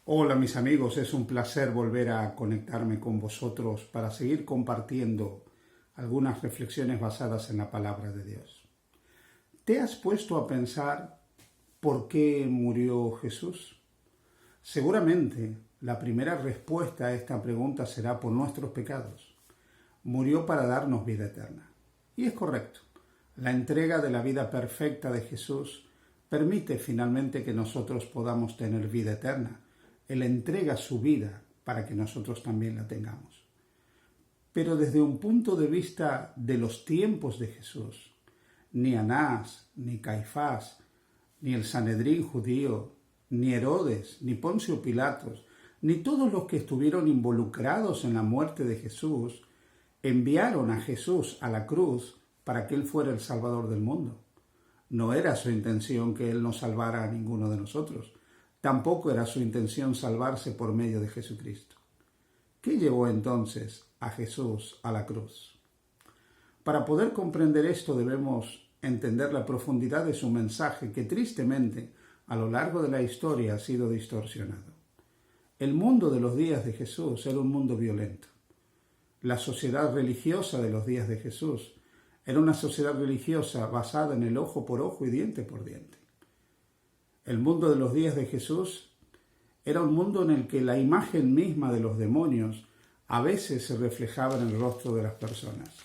Hola mis amigos, es un placer volver a conectarme con vosotros para seguir compartiendo algunas reflexiones basadas en la palabra de Dios. ¿Te has puesto a pensar por qué murió Jesús? Seguramente la primera respuesta a esta pregunta será por nuestros pecados. Murió para darnos vida eterna. Y es correcto. La entrega de la vida perfecta de Jesús permite finalmente que nosotros podamos tener vida eterna. Él entrega su vida para que nosotros también la tengamos. Pero desde un punto de vista de los tiempos de Jesús, ni Anás, ni Caifás, ni el Sanedrín judío, ni Herodes, ni Poncio Pilatos, ni todos los que estuvieron involucrados en la muerte de Jesús, enviaron a Jesús a la cruz para que Él fuera el Salvador del mundo. No era su intención que Él no salvara a ninguno de nosotros. Tampoco era su intención salvarse por medio de Jesucristo. ¿Qué llevó entonces a Jesús a la cruz? Para poder comprender esto debemos entender la profundidad de su mensaje que tristemente a lo largo de la historia ha sido distorsionado. El mundo de los días de Jesús era un mundo violento. La sociedad religiosa de los días de Jesús era una sociedad religiosa basada en el ojo por ojo y diente por diente. El mundo de los días de Jesús era un mundo en el que la imagen misma de los demonios a veces se reflejaba en el rostro de las personas.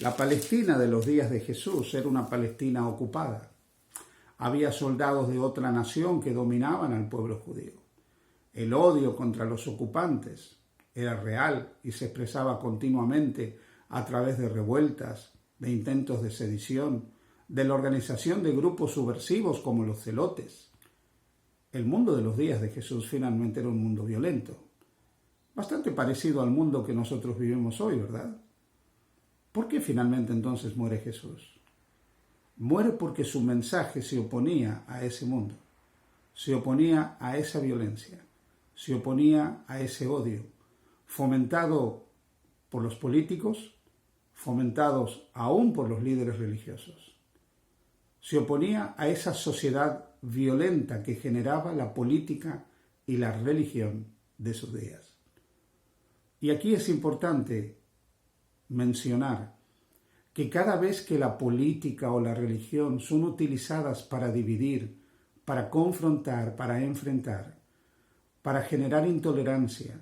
La Palestina de los días de Jesús era una Palestina ocupada. Había soldados de otra nación que dominaban al pueblo judío. El odio contra los ocupantes era real y se expresaba continuamente a través de revueltas, de intentos de sedición, de la organización de grupos subversivos como los celotes. El mundo de los días de Jesús finalmente era un mundo violento, bastante parecido al mundo que nosotros vivimos hoy, ¿verdad? ¿Por qué finalmente entonces muere Jesús? Muere porque su mensaje se oponía a ese mundo, se oponía a esa violencia, se oponía a ese odio, fomentado por los políticos, fomentados aún por los líderes religiosos. Se oponía a esa sociedad violenta que generaba la política y la religión de sus días. Y aquí es importante mencionar que cada vez que la política o la religión son utilizadas para dividir, para confrontar, para enfrentar, para generar intolerancia,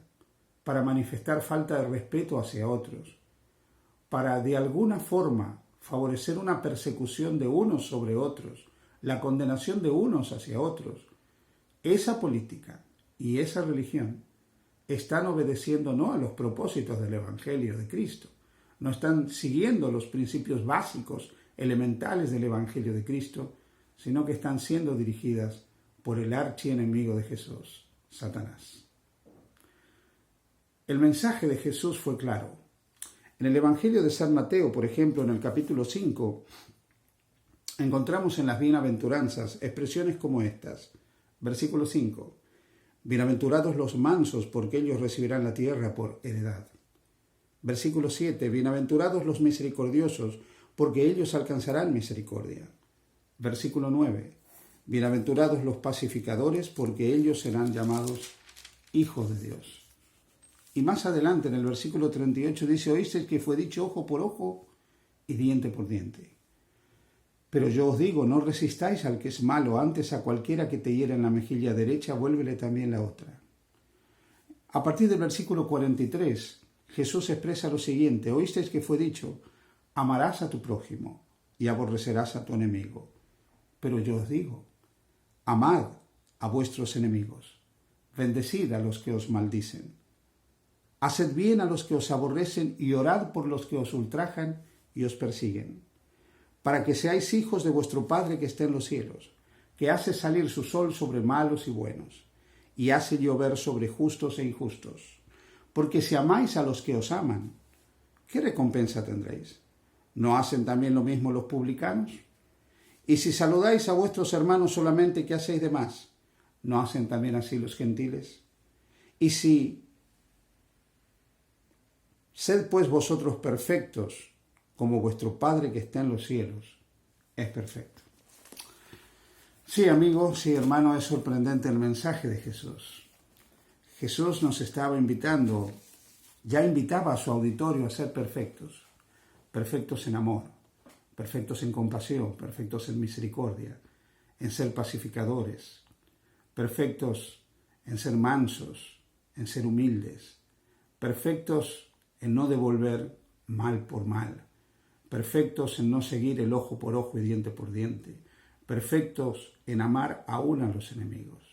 para manifestar falta de respeto hacia otros, para de alguna forma favorecer una persecución de unos sobre otros, la condenación de unos hacia otros, esa política y esa religión están obedeciendo no a los propósitos del Evangelio de Cristo, no están siguiendo los principios básicos, elementales del Evangelio de Cristo, sino que están siendo dirigidas por el archienemigo de Jesús, Satanás. El mensaje de Jesús fue claro. En el Evangelio de San Mateo, por ejemplo, en el capítulo 5, encontramos en las bienaventuranzas expresiones como estas. Versículo 5. Bienaventurados los mansos, porque ellos recibirán la tierra por heredad. Versículo 7. Bienaventurados los misericordiosos, porque ellos alcanzarán misericordia. Versículo 9. Bienaventurados los pacificadores, porque ellos serán llamados hijos de Dios. Y más adelante en el versículo 38 dice, oísteis que fue dicho ojo por ojo y diente por diente. Pero yo os digo, no resistáis al que es malo, antes a cualquiera que te hiera en la mejilla derecha, vuélvele también la otra. A partir del versículo 43, Jesús expresa lo siguiente, oísteis que fue dicho, amarás a tu prójimo y aborrecerás a tu enemigo. Pero yo os digo, amad a vuestros enemigos, bendecid a los que os maldicen. Haced bien a los que os aborrecen y orad por los que os ultrajan y os persiguen, para que seáis hijos de vuestro Padre que está en los cielos, que hace salir su sol sobre malos y buenos, y hace llover sobre justos e injustos. Porque si amáis a los que os aman, ¿qué recompensa tendréis? ¿No hacen también lo mismo los publicanos? Y si saludáis a vuestros hermanos solamente, ¿qué hacéis de más? ¿No hacen también así los gentiles? Y si sed pues vosotros perfectos, como vuestro Padre que está en los cielos es perfecto. Sí, amigo, sí, hermano, es sorprendente el mensaje de Jesús. Jesús nos estaba invitando, ya invitaba a su auditorio a ser perfectos, perfectos en amor, perfectos en compasión, perfectos en misericordia, en ser pacificadores, perfectos en ser mansos, en ser humildes, perfectos en no devolver mal por mal, perfectos en no seguir el ojo por ojo y diente por diente, perfectos en amar aún a los enemigos.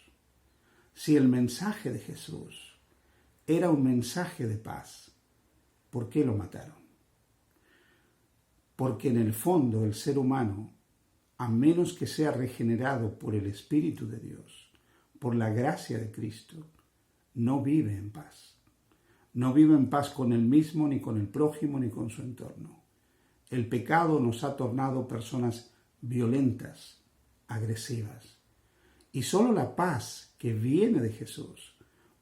Si el mensaje de Jesús era un mensaje de paz, ¿por qué lo mataron? Porque en el fondo el ser humano, a menos que sea regenerado por el Espíritu de Dios, por la gracia de Cristo, no vive en paz. No vive en paz con él mismo, ni con el prójimo, ni con su entorno. El pecado nos ha tornado personas violentas, agresivas. Y solo la paz que viene de Jesús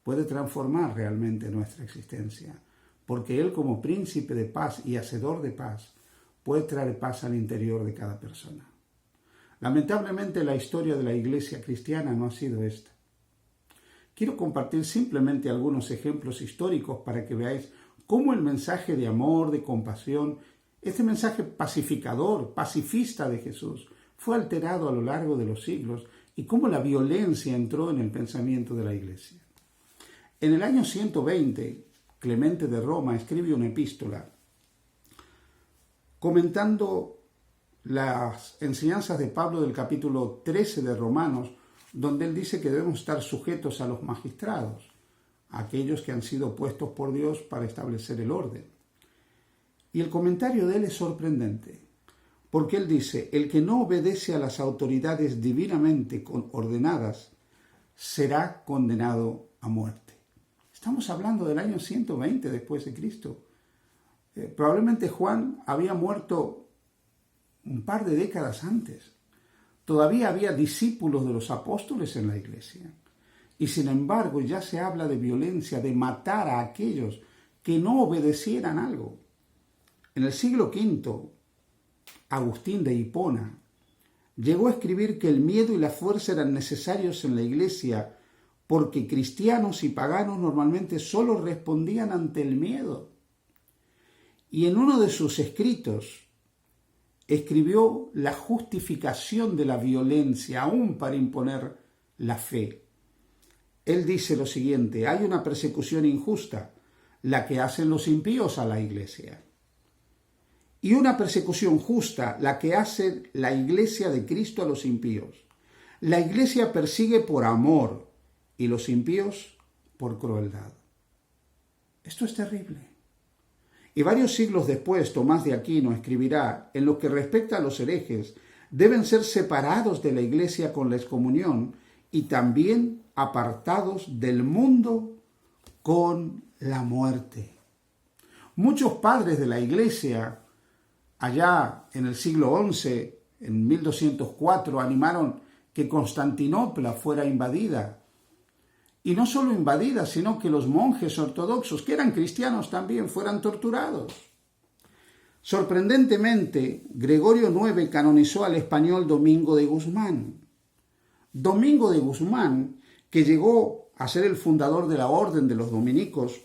puede transformar realmente nuestra existencia, porque Él, como príncipe de paz y hacedor de paz, puede traer paz al interior de cada persona. Lamentablemente, la historia de la iglesia cristiana no ha sido esta. Quiero compartir simplemente algunos ejemplos históricos para que veáis cómo el mensaje de amor, de compasión, este mensaje pacificador, pacifista de Jesús, fue alterado a lo largo de los siglos y cómo la violencia entró en el pensamiento de la iglesia. En el año 120, Clemente de Roma escribe una epístola comentando las enseñanzas de Pablo del capítulo 13 de Romanos, donde él dice que debemos estar sujetos a los magistrados, a aquellos que han sido puestos por Dios para establecer el orden. Y el comentario de él es sorprendente, porque él dice, el que no obedece a las autoridades divinamente ordenadas será condenado a muerte. Estamos hablando del año 120 después de Cristo. Probablemente Juan había muerto un par de décadas antes. Todavía había discípulos de los apóstoles en la iglesia. Y sin embargo ya se habla de violencia, de matar a aquellos que no obedecieran algo. En el siglo V, Agustín de Hipona llegó a escribir que el miedo y la fuerza eran necesarios en la iglesia porque cristianos y paganos normalmente solo respondían ante el miedo. Y en uno de sus escritos escribió la justificación de la violencia, aún para imponer la fe. Él dice lo siguiente, hay una persecución injusta, la que hacen los impíos a la iglesia. Y una persecución justa, la que hace la iglesia de Cristo a los impíos. La iglesia persigue por amor y los impíos por crueldad. Esto es terrible. Y varios siglos después, Tomás de Aquino escribirá, en lo que respecta a los herejes, deben ser separados de la iglesia con la excomunión y también apartados del mundo con la muerte. Muchos padres de la iglesia, allá en el siglo XI, en 1204, animaron que Constantinopla fuera invadida. Y no solo invadida, sino que los monjes ortodoxos, que eran cristianos también, fueran torturados. Sorprendentemente, Gregorio IX canonizó al español Domingo de Guzmán. Domingo de Guzmán, que llegó a ser el fundador de la Orden de los Dominicos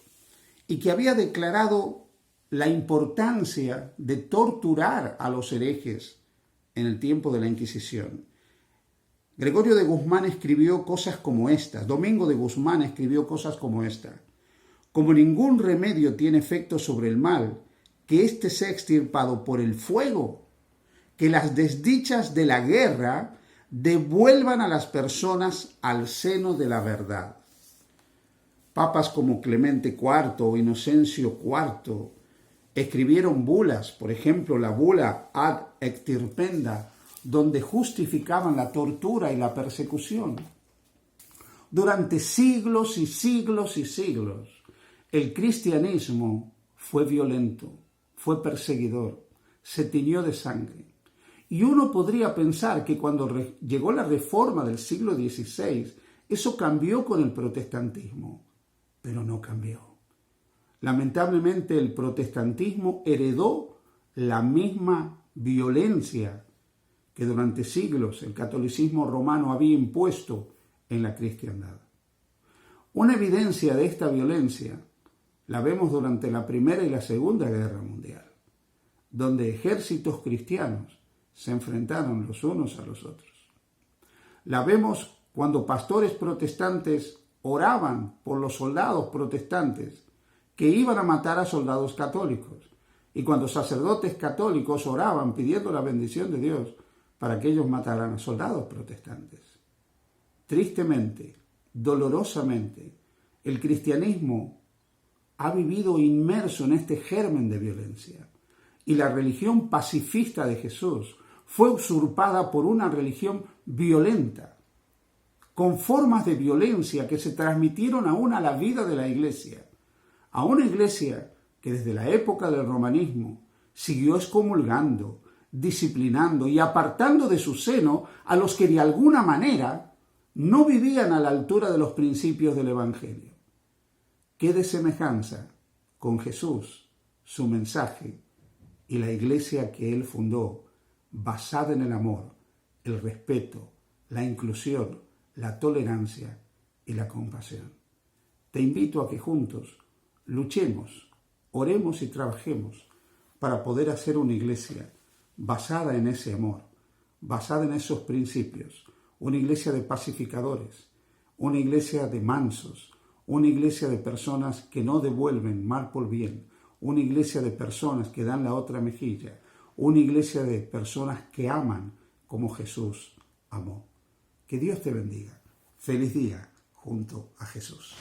y que había declarado la importancia de torturar a los herejes en el tiempo de la Inquisición. Gregorio de Guzmán escribió cosas como estas. Domingo de Guzmán escribió cosas como esta. Como ningún remedio tiene efecto sobre el mal, que éste sea extirpado por el fuego, que las desdichas de la guerra devuelvan a las personas al seno de la verdad. Papas como Clemente IV o Inocencio IV escribieron bulas, por ejemplo la bula Ad Extirpenda, donde justificaban la tortura y la persecución. Durante siglos y siglos y siglos, el cristianismo fue violento, fue perseguidor, se tiñó de sangre. Y uno podría pensar que cuando llegó la reforma del siglo XVI, eso cambió con el protestantismo, pero no cambió. Lamentablemente el protestantismo heredó la misma violencia que durante siglos el catolicismo romano había impuesto en la cristiandad. Una evidencia de esta violencia la vemos durante la Primera y la Segunda Guerra Mundial, donde ejércitos cristianos se enfrentaron los unos a los otros. La vemos cuando pastores protestantes oraban por los soldados protestantes que iban a matar a soldados católicos, y cuando sacerdotes católicos oraban pidiendo la bendición de Dios para que ellos mataran a soldados protestantes. Tristemente, dolorosamente, el cristianismo ha vivido inmerso en este germen de violencia, y la religión pacifista de Jesús fue usurpada por una religión violenta, con formas de violencia que se transmitieron aún a la vida de la iglesia, a una iglesia que desde la época del romanismo siguió excomulgando, disciplinando y apartando de su seno a los que de alguna manera no vivían a la altura de los principios del Evangelio. ¿Qué de semejanza con Jesús, su mensaje y la iglesia que él fundó, basada en el amor, el respeto, la inclusión, la tolerancia y la compasión? Te invito a que juntos luchemos, oremos y trabajemos para poder hacer una iglesia basada en ese amor, basada en esos principios, una iglesia de pacificadores, una iglesia de mansos, una iglesia de personas que no devuelven mal por bien, una iglesia de personas que dan la otra mejilla, una iglesia de personas que aman como Jesús amó. Que Dios te bendiga. Feliz día junto a Jesús.